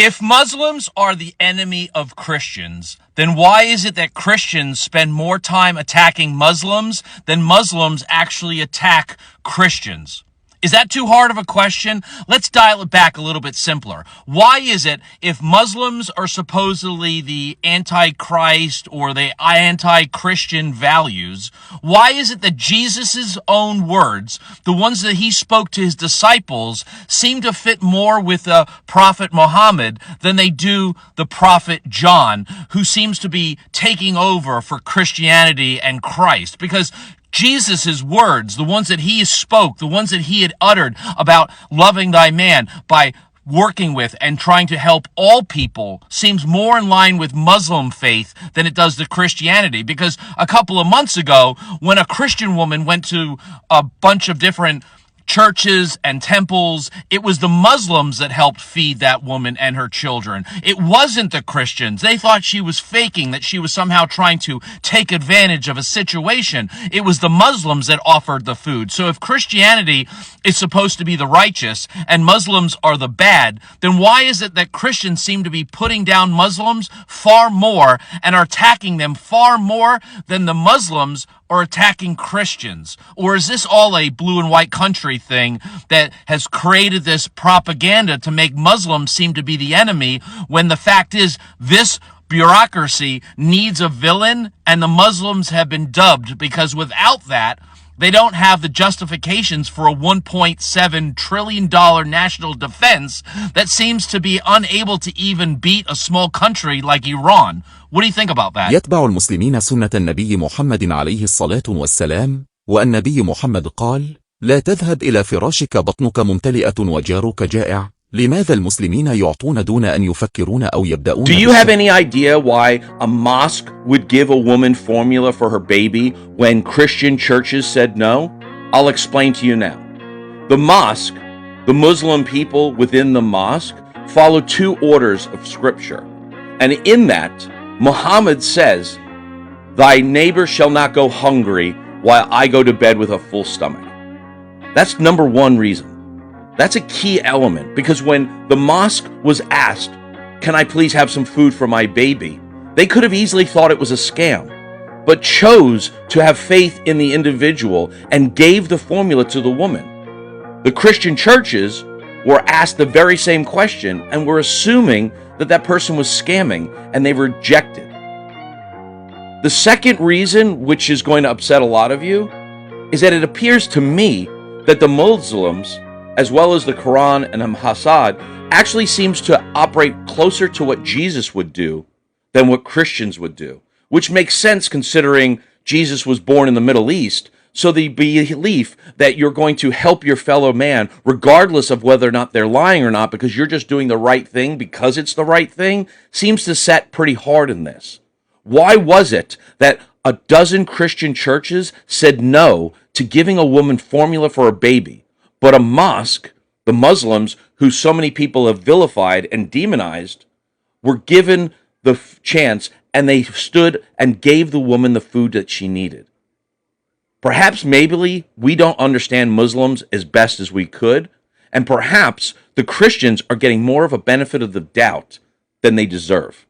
If Muslims are the enemy of Christians, then why is it that Christians spend more time attacking Muslims than Muslims actually attack Christians? Is that too hard of a question? Let's dial it back a little bit simpler. Why is it if Muslims are supposedly the antichrist or the anti-Christian values, why is it that Jesus' own words, the ones that he spoke to his disciples, seem to fit more with the prophet Muhammad than they do the prophet John, who seems to be taking over for Christianity and Christ? Because Jesus' words, the ones that he spoke, the ones that he had uttered about loving thy man by working with and trying to help all people, seems more in line with Muslim faith than it does to Christianity. Because a couple of months ago, when a Christian woman went to a bunch of different churches and temples, it was the Muslims that helped feed that woman and her children. It wasn't the Christians. They thought she was faking, that she was somehow trying to take advantage of a situation. It was the Muslims that offered the food. So if Christianity is supposed to be the righteous and Muslims are the bad, then why is it that Christians seem to be putting down Muslims far more and are attacking them far more than the Muslims are attacking Christians? Or is this all a blue and white country thing that has created this propaganda to make Muslims seem to be the enemy, when the fact is this bureaucracy needs a villain and the Muslims have been dubbed, because without that, they don't have the justifications for a $1.7 trillion national defense that seems to be unable to even beat a small country like Iran. What do you think about that? يتبع المسلمين سنة النبي محمد عليه الصلاة والسلام، والنبي محمد قال: لا تذهب إلى فراشك بطنك ممتلئة وجارك جائع. لماذا المسلمين يعطون دون أن يفكرون أو يبدأون؟ Do you have any idea why a mosque would give a woman formula for her baby when Christian churches said no? I'll explain to you now. The mosque, the Muslim people within the mosque, follow two orders of scripture. And in that, Muhammad says, thy neighbor shall not go hungry while I go to bed with a full stomach. That's number one reason. That's a key element, because when the mosque was asked, can I please have some food for my baby? They could have easily thought it was a scam, but chose to have faith in the individual and gave the formula to the woman. The Christian churches were asked the very same question and were assuming that that person was scamming, and they rejected. The second reason, which is going to upset a lot of you, is that it appears to me that the Muslims, as well as the Quran and Hassad, actually seems to operate closer to what Jesus would do than what Christians would do, which makes sense considering Jesus was born in the Middle East. So the belief that you're going to help your fellow man, regardless of whether or not they're lying or not, because you're just doing the right thing because it's the right thing, seems to set pretty hard in this. Why was it that a dozen Christian churches said no to giving a woman formula for a baby, but a mosque, the Muslims, who so many people have vilified and demonized, were given the chance and they stood and gave the woman the food that she needed? Perhaps maybe we don't understand Muslims as best as we could, and perhaps the Christians are getting more of a benefit of the doubt than they deserve.